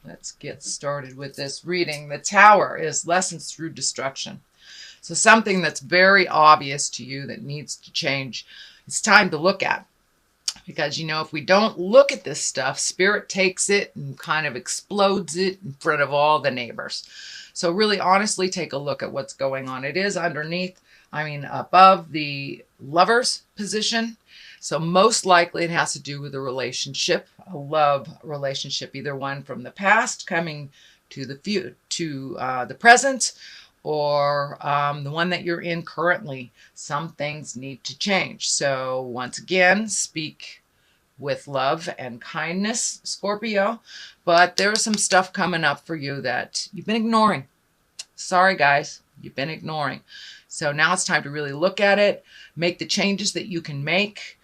Let's get started with this reading. The Tower is lessons through destruction. So something that's very obvious to you that needs to change, it's time to look at. Because, if we don't look at this stuff, Spirit takes it and kind of explodes it in front of all the neighbors. So really, honestly, take a look at what's going on. It is underneath, above the Lover's position. So most likely it has to do with a relationship, a love relationship, either one from the past coming to the present, or the one that you're in currently. Some things need to change. So once again, speak with love and kindness, Scorpio. But there's some stuff coming up for you that you've been ignoring. Sorry, guys, you've been ignoring. So now it's time to really look at it, make the changes that you can make.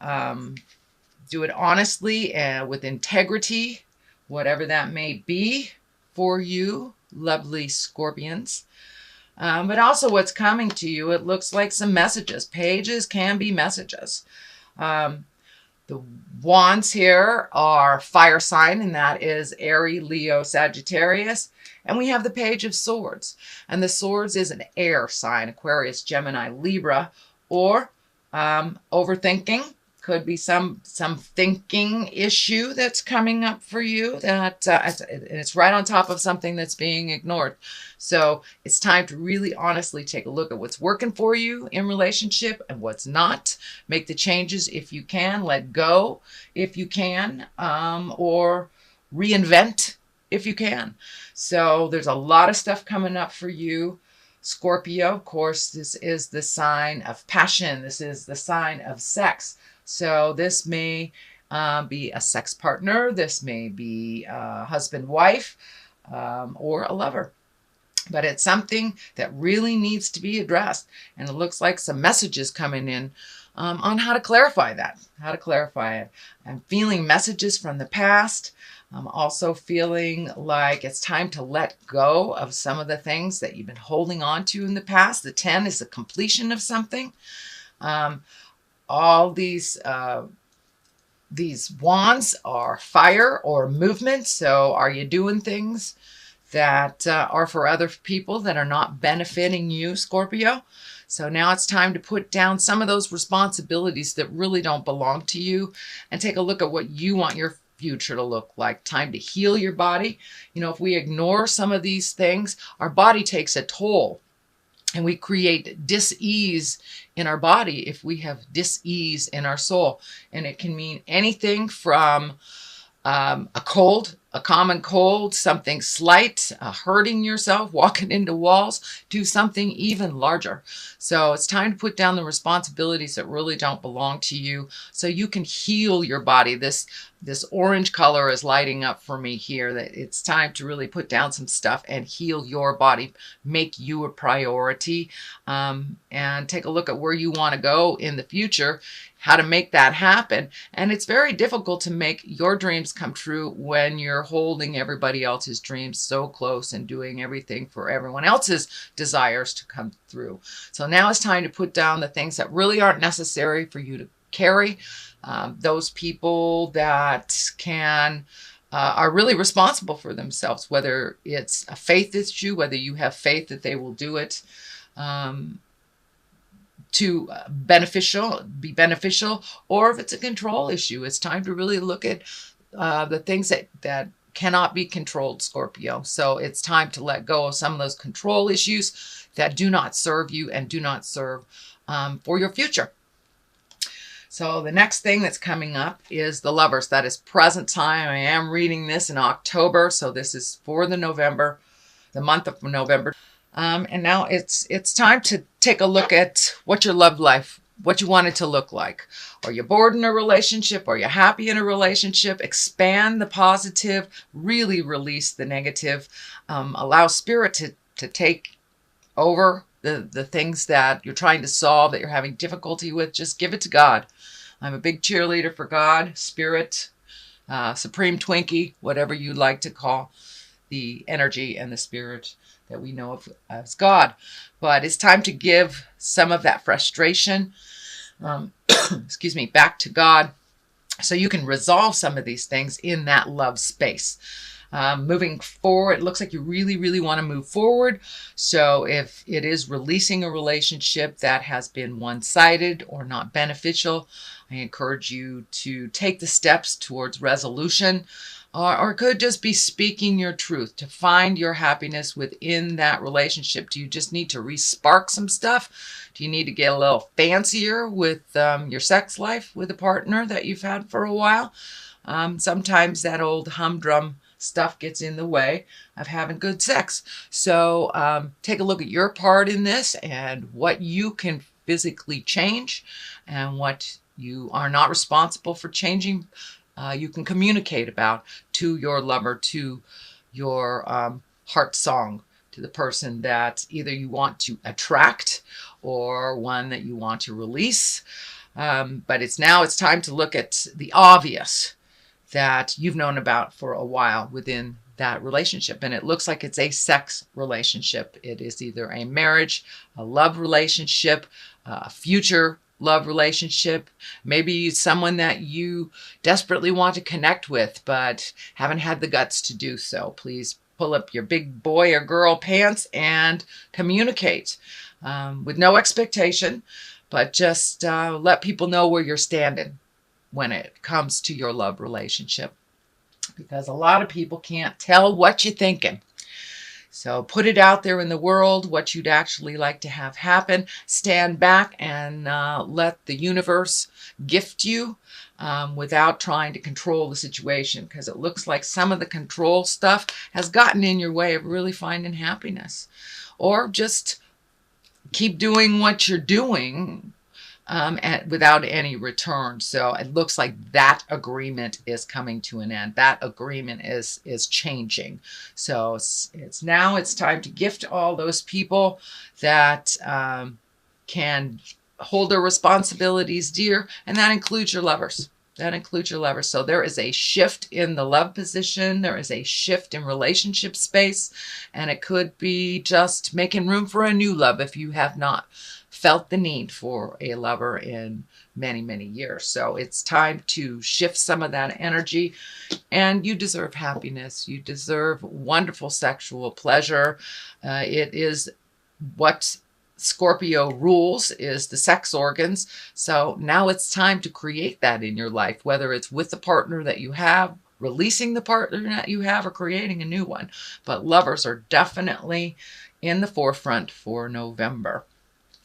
Do it honestly and with integrity, whatever that may be for you, lovely Scorpions. But also what's coming to you, it looks like some messages. Pages can be messages. The wands here are fire sign, and that is Aries, Leo, Sagittarius. And we have the Page of Swords. And the Swords is an air sign, Aquarius, Gemini, Libra, or overthinking. Could be some thinking issue that's coming up for you that it's right on top of something that's being ignored. So it's time to really honestly take a look at what's working for you in relationship and what's not. Make the changes if you can. Let go if you can, or reinvent if you can. So there's a lot of stuff coming up for you, Scorpio. Of course, this is the sign of passion. This is the sign of sex. So this may be a sex partner. This may be a husband, wife, or a lover. But it's something that really needs to be addressed. And it looks like some messages coming in on how to clarify that, how to clarify it. I'm feeling messages from the past. I'm also feeling like it's time to let go of some of the things that you've been holding on to in the past. The 10 is the completion of something. All these wands are fire or movement. So are you doing things that are for other people that are not benefiting you, Scorpio? So now it's time to put down some of those responsibilities that really don't belong to you and take a look at what you want your future to look like. Time to heal your body. If we ignore some of these things, our body takes a toll. And we create dis-ease in our body if we have dis-ease in our soul. And it can mean anything from a cold, a common cold, something slight, hurting yourself, walking into walls, to something even larger. So it's time to put down the responsibilities that really don't belong to you so you can heal your body. This orange color is lighting up for me here, that it's time to really put down some stuff and heal your body, make you a priority, and take a look at where you want to go in the future, how to make that happen. And it's very difficult to make your dreams come true when you're holding everybody else's dreams so close and doing everything for everyone else's desires to come through. So now it's time to put down the things that really aren't necessary for you to carry. Those people that are really responsible for themselves, whether it's a faith issue, whether you have faith that they will do it, to be beneficial, or if it's a control issue. It's time to really look at the things that cannot be controlled, Scorpio. So it's time to let go of some of those control issues that do not serve you and do not serve for your future. So the next thing that's coming up is the Lovers. That is present time. I am reading this in October, so this is for the month of November. And now it's time to take a look at what your love life, what you want it to look like. Are you bored in a relationship? Are you happy in a relationship? Expand the positive, really release the negative. Allow Spirit to take over the things that you're trying to solve, that you're having difficulty with. Just give it to God. I'm a big cheerleader for God, Spirit, Supreme Twinkie, whatever you like to call the energy and the spirit that we know of as God. But it's time to give some of that frustration, back to God, So you can resolve some of these things in that love space. Moving forward, it looks like you really, really want to move forward. So if it is releasing a relationship that has been one-sided or not beneficial, I encourage you to take the steps towards resolution, or it could just be speaking your truth to find your happiness within that relationship. Do you just need to re-spark some stuff? Do you need to get a little fancier with your sex life with a partner that you've had for a while? Sometimes that old humdrum stuff gets in the way of having good sex. So take a look at your part in this and what you can physically change and what you are not responsible for changing. You can communicate about to your lover, to your heart song, to the person that either you want to attract or one that you want to release. But it's time to look at the obvious that you've known about for a while within that relationship. And it looks like it's a sex relationship. It is either a marriage, a love relationship, a future love relationship, maybe someone that you desperately want to connect with, but haven't had the guts to do so. Please pull up your big boy or girl pants and communicate with no expectation, but just let people know where you're standing when it comes to your love relationship, because a lot of people can't tell what you're thinking. So put it out there in the world, what you'd actually like to have happen. Stand back and let the universe gift you without trying to control the situation, because it looks like some of the control stuff has gotten in your way of really finding happiness. Or just keep doing what you're doing without any return. So it looks like that agreement is coming to an end. That agreement is changing. So it's time to gift all those people that can hold their responsibilities dear, and that includes your lovers. So there is a shift in the love position. There is a shift in relationship space, and it could be just making room for a new love if you have not felt the need for a lover in many, many years. So it's time to shift some of that energy, and you deserve happiness. You deserve wonderful sexual pleasure. It is what Scorpio rules, is the sex organs. So now it's time to create that in your life, whether it's with the partner that you have, releasing the partner that you have, or creating a new one. But lovers are definitely in the forefront for November.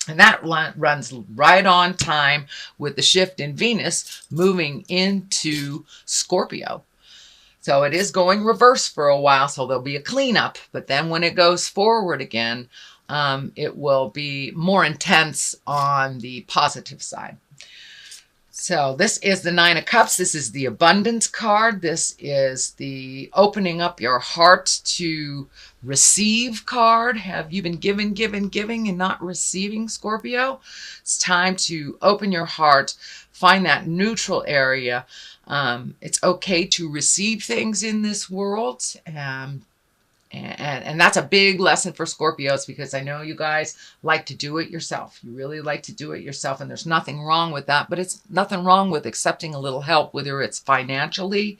And that runs right on time with the shift in Venus moving into Scorpio. So it is going reverse for a while, so there'll be a cleanup. But then when it goes forward again, it will be more intense on the positive side. So this is the Nine of Cups. This is the abundance card. This is the opening up your heart to receive card. Have you been giving and not receiving, Scorpio? It's time to open your heart, find that neutral area. It's okay to receive things in this world. And that's a big lesson for Scorpios, because I know you guys like to do it yourself. You really like to do it yourself, and there's nothing wrong with that. But it's nothing wrong with accepting a little help, whether it's financially,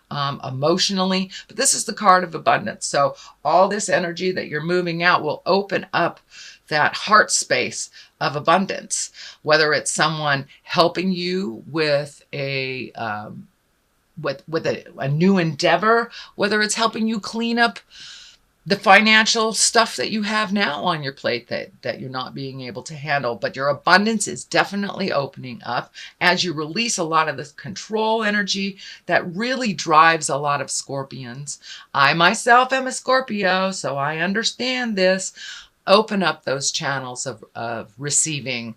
emotionally. But this is the card of abundance. So all this energy that you're moving out will open up that heart space of abundance, whether it's someone helping you with a new endeavor, whether it's helping you clean up the financial stuff that you have now on your plate that you're not being able to handle. But your abundance is definitely opening up as you release a lot of this control energy that really drives a lot of Scorpions. I myself am a Scorpio, so I understand this. Open up those channels of receiving.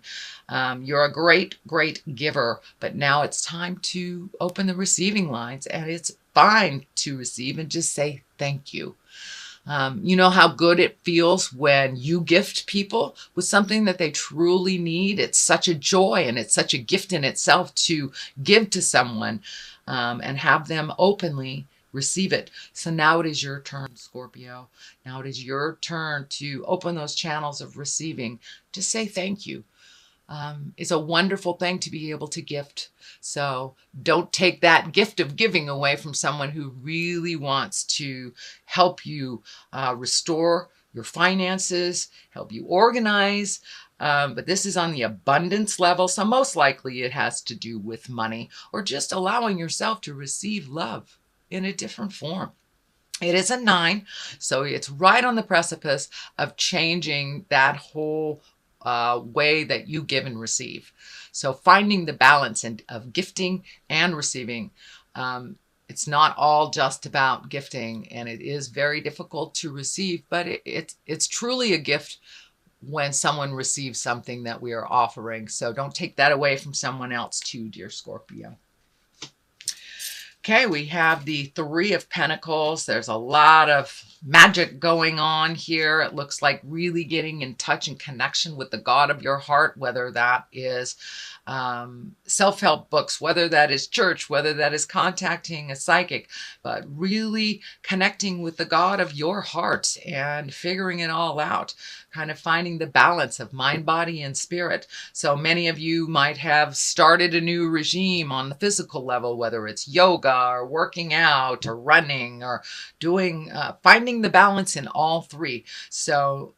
You're a great, great giver, but now it's time to open the receiving lines, and it's fine to receive and just say thank you. You know how good it feels when you gift people with something that they truly need. It's such a joy, and it's such a gift in itself to give to someone and have them openly receive it. So now it is your turn, Scorpio. Now it is your turn to open those channels of receiving. Just say thank you. It's a wonderful thing to be able to gift. So don't take that gift of giving away from someone who really wants to help you restore your finances, help you organize. But this is on the abundance level. So most likely it has to do with money or just allowing yourself to receive love in a different form. It is a 9, so it's right on the precipice of changing that whole way that you give and receive. So finding the balance of gifting and receiving. It's not all just about gifting, and it is very difficult to receive, but it's truly a gift when someone receives something that we are offering. So don't take that away from someone else too, dear Scorpio. Okay, we have the Three of Pentacles. There's a lot of magic going on here. It looks like really getting in touch and connection with the God of your heart, whether that is self-help books, whether that is church, whether that is contacting a psychic, but really connecting with the God of your heart and figuring it all out, kind of finding the balance of mind, body, and spirit. So many of you might have started a new regime on the physical level, whether it's yoga or working out or running or doing, finding the balance in all three. So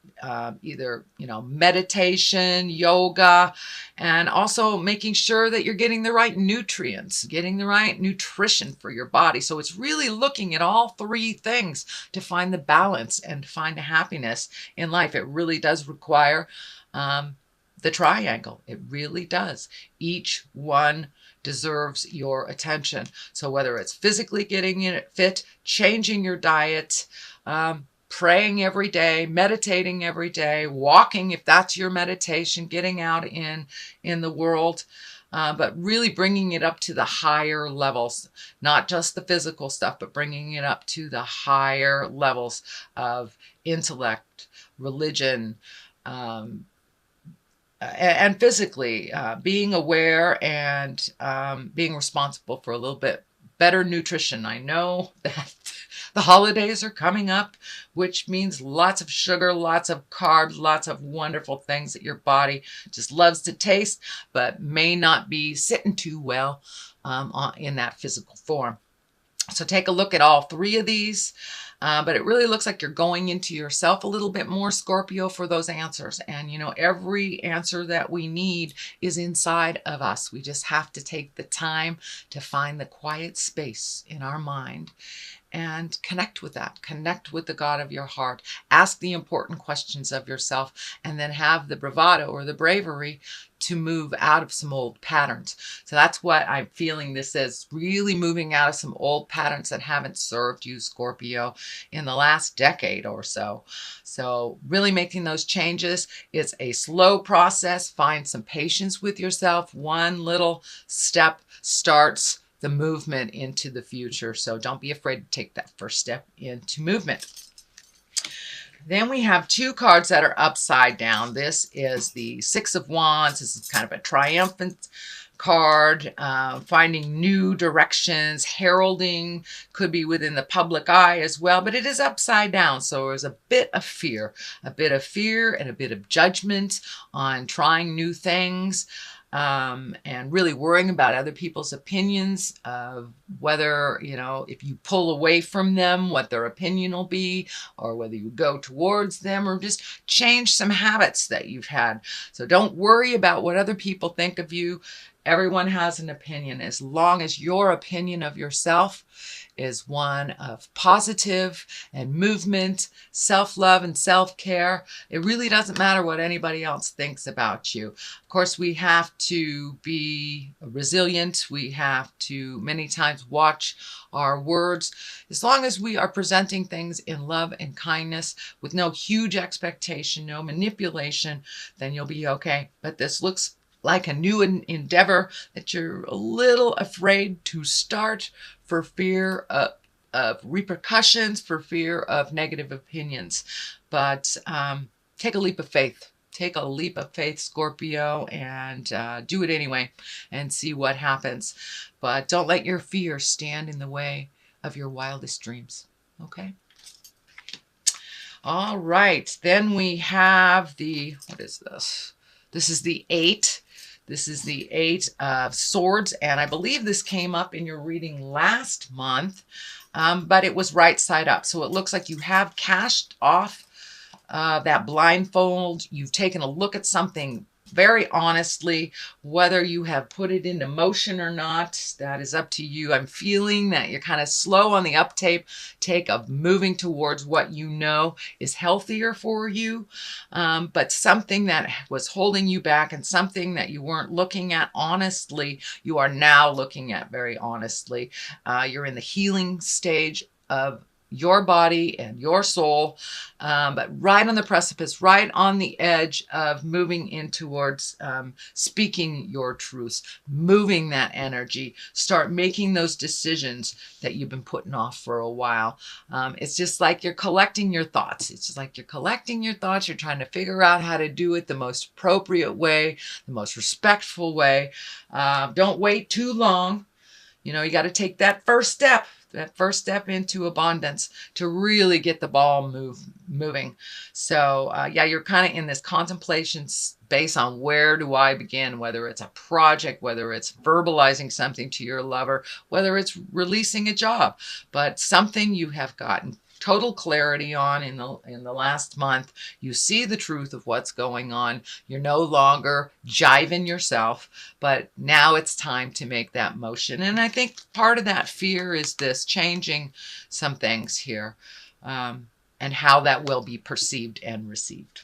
either, meditation, yoga, and also making sure that you're getting the right nutrients, getting the right nutrition for your body. So it's really looking at all three things to find the balance and find the happiness in life. It really does require the triangle. It really does. Each one deserves your attention. So whether it's physically getting it fit, changing your diet, praying every day, meditating every day, walking if that's your meditation, getting out in the world, but really bringing it up to the higher levels, not just the physical stuff, but bringing it up to the higher levels of intellect, religion, and physically, being aware and being responsible for a little bit better nutrition. I know that the holidays are coming up, which means lots of sugar, lots of carbs, lots of wonderful things that your body just loves to taste, but may not be sitting too well in that physical form. So take a look at all three of these. But it really looks like you're going into yourself a little bit more, Scorpio, for those answers. And, every answer that we need is inside of us. We just have to take the time to find the quiet space in our mind and connect with that. Connect with the God of your heart. Ask the important questions of yourself, and then have the bravado or the bravery to move out of some old patterns. So that's what I'm feeling this is, really moving out of some old patterns that haven't served you, Scorpio, in the last decade or so. So really making those changes. It's a slow process. Find some patience with yourself. One little step starts the movement into the future. So don't be afraid to take that first step into movement. Then we have two cards that are upside down. This is the Six of Wands. This is kind of a triumphant card, finding new directions, heralding, could be within the public eye as well, but it is upside down. So there's a bit of fear and a bit of judgment on trying new things. And really worrying about other people's opinions of whether, if you pull away from them, what their opinion will be, or whether you go towards them, or just change some habits that you've had. So don't worry about what other people think of you. Everyone has an opinion. As long as your opinion of yourself is one of positive and movement, self-love and self-care, it really doesn't matter what anybody else thinks about you. Of course, we have to be resilient. We have to many times watch our words. As long as we are presenting things in love and kindness with no huge expectation, no manipulation, then you'll be okay. But this looks like a new endeavor that you're a little afraid to start for fear of repercussions, for fear of negative opinions. But take a leap of faith. Take a leap of faith, Scorpio, and do it anyway and see what happens. But don't let your fear stand in the way of your wildest dreams. Okay? All right. Then we have what is this? This is the 8. This is the 8 of Swords, and I believe this came up in your reading last month, but it was right side up. So it looks like you have cashed off that blindfold. You've taken a look at something very honestly. Whether you have put it into motion or not, that is up to you. I'm feeling that you're kind of slow on the uptake of moving towards what you know is healthier for you, but something that was holding you back and something that you weren't looking at honestly, you are now looking at very honestly. You're in the healing stage of your body and your soul, but right on the precipice, right on the edge of moving in towards speaking your truths, moving that energy, start making those decisions that you've been putting off for a while. It's just like you're collecting your thoughts. It's just like you're collecting your thoughts. You're trying to figure out how to do it the most appropriate way, the most respectful way. Don't wait too long. You know, you got to take that first step into abundance to really get the ball moving. So yeah, you're kind of in this contemplation space on where do I begin, whether it's a project, whether it's verbalizing something to your lover, whether it's releasing a job, but something you have gotten total clarity on in the last month. You see the truth of what's going on. You're no longer jiving yourself, but now it's time to make that motion. And I think part of that fear is this changing some things here, and how that will be perceived and received.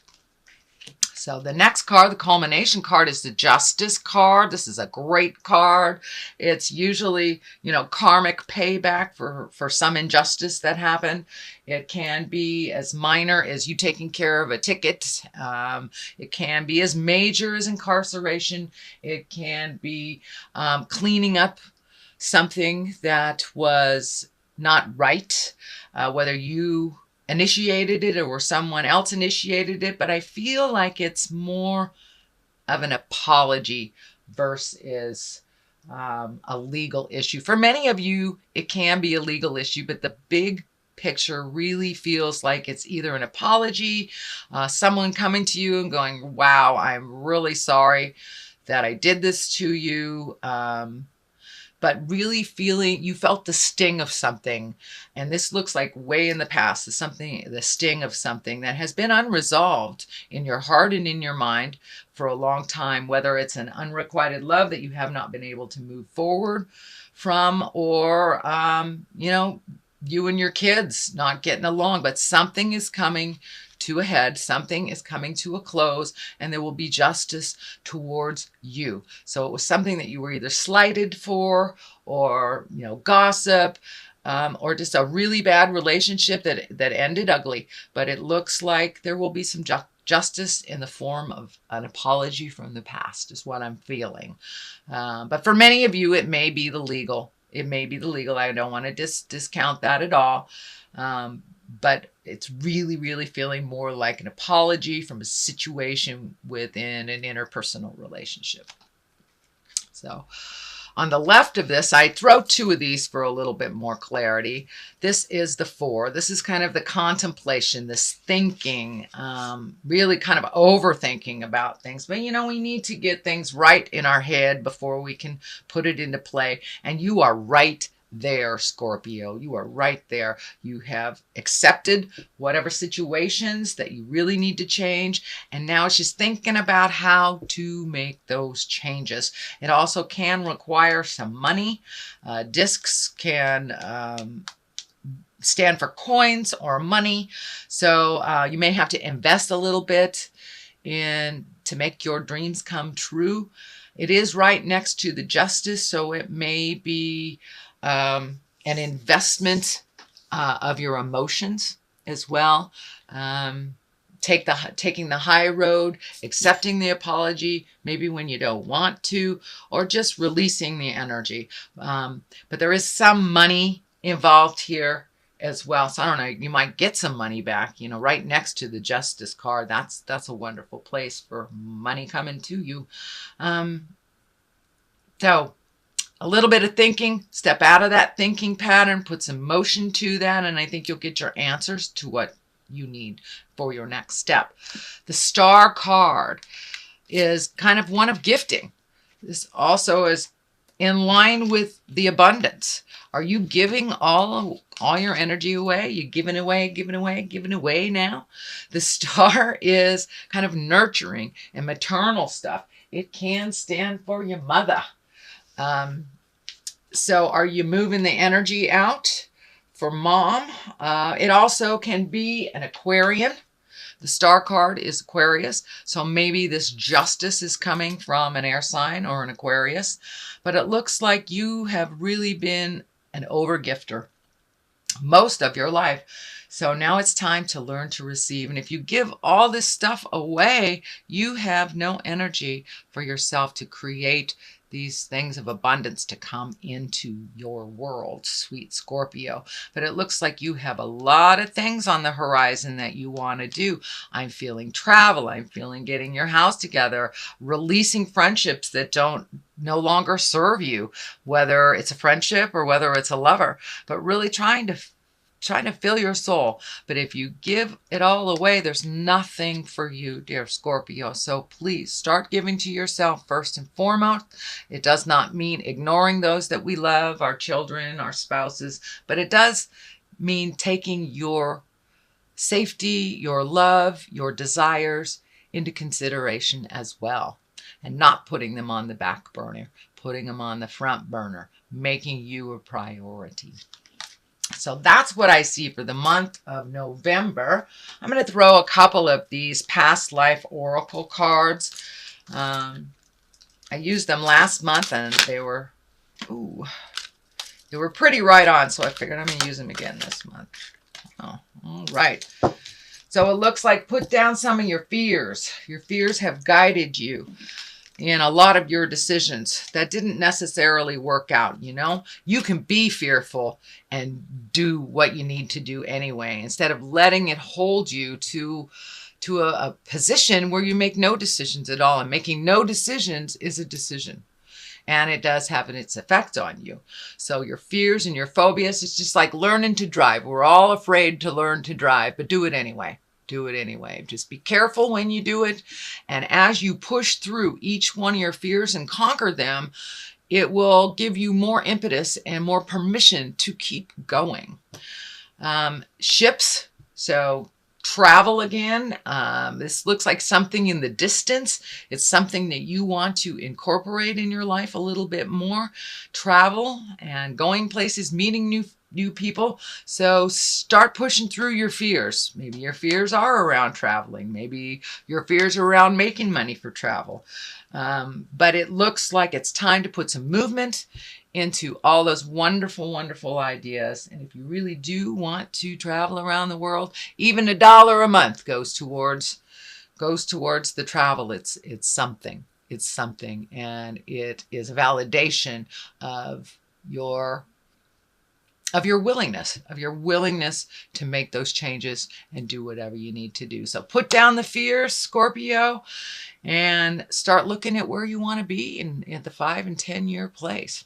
So the next card, the culmination card, is the Justice card. This is a great card. It's usually, you know, karmic payback for some injustice that happened. It can be as minor as you taking care of a ticket. It can be as major as incarceration. It can be cleaning up something that was not right, whether you initiated it or someone else initiated it, but I feel like it's more of an apology versus a legal issue. For many of you, it can be a legal issue, but the big picture really feels like it's either an apology, someone coming to you and going, wow, I'm really sorry that I did this to you. But really feeling you felt the sting of something. And this looks like way in the past, the sting of something that has been unresolved in your heart and in your mind for a long time, whether it's an unrequited love that you have not been able to move forward from, or, you know, you and your kids not getting along, but something is coming to a head, something is coming to a close, and there will be justice towards you. So it was something that you were either slighted for, or, you know, gossip, or just a really bad relationship that ended ugly. But it looks like there will be some justice in the form of an apology from the past, is what I'm feeling. But for many of you, it may be the legal. It may be the legal. I don't want to discount that at all. But it's really, really feeling more like an apology from a situation within an interpersonal relationship. So on the left of this, I throw two of these for a little bit more clarity. This is the 4. This is kind of the contemplation, this thinking, really kind of overthinking about things. But, you know, we need to get things right in our head before we can put it into play. And you are right there, Scorpio. You are right there. You have accepted whatever situations that you really need to change, and now it's just thinking about how to make those changes. It also can require some money. Discs can stand for coins or money, so you may have to invest a little bit to make your dreams come true. It is right next to the Justice, so it may be an investment of your emotions as well. Taking the high road, accepting the apology, maybe when you don't want to, or just releasing the energy. But there is some money involved here as well. So I don't know, you might get some money back, you know, right next to the Justice card. That's a wonderful place for money coming to you. So a little bit of thinking, step out of that thinking pattern, put some motion to that, and I think you'll get your answers to what you need for your next step. The Star card is kind of one of gifting. This also is in line with the abundance. Are you giving all your energy away? You giving away now? The star is kind of nurturing and maternal stuff. It can stand for your mother. So are you moving the energy out for mom? It also can be an Aquarian. The star card is Aquarius, so maybe this justice is coming from an air sign or an Aquarius, but it looks like you have really been an overgifter most of your life. So now it's time to learn to receive. And if you give all this stuff away, you have no energy for yourself to create these things of abundance to come into your world, sweet Scorpio. But it looks like you have a lot of things on the horizon that you want to do. I'm feeling travel. I'm feeling getting your house together, releasing friendships that don't no longer serve you, whether it's a friendship or whether it's a lover, but really trying to fill your soul. But if you give it all away, there's nothing for you, dear Scorpio. So please start giving to yourself first and foremost. It does not mean ignoring those that we love, our children, our spouses, but it does mean taking your safety, your love, your desires into consideration as well, and not putting them on the back burner, putting them on the front burner, making you a priority. So that's what I see for the month of November. I'm going to throw a couple of these past life oracle cards. I used them last month and they were pretty right on. So I figured I'm going to use them again this month. Oh, all right. So it looks like put down some of your fears. Your fears have guided you in a lot of your decisions that didn't necessarily work out. You know, you can be fearful and do what you need to do anyway, instead of letting it hold you to a position where you make no decisions at all. And making no decisions is a decision, and it does have its effect on you. So your fears and your phobias, it's just like learning to drive. We're all afraid to learn to drive, but do it anyway. Do it anyway. Just be careful when you do it. And as you push through each one of your fears and conquer them, it will give you more impetus and more permission to keep going. Ships. So travel again. This looks like something in the distance. It's something that you want to incorporate in your life a little bit more. Travel and going places, meeting new people. So start pushing through your fears. Maybe your fears are around traveling. Maybe your fears are around making money for travel. But it looks like it's time to put some movement into all those wonderful, wonderful ideas. And if you really do want to travel around the world, even $1 a month goes towards the travel. It's something. It's something. And it is a validation of your willingness to make those changes and do whatever you need to do. So put down the fears, Scorpio, and start looking at where you want to be in the 5 and 10 year place.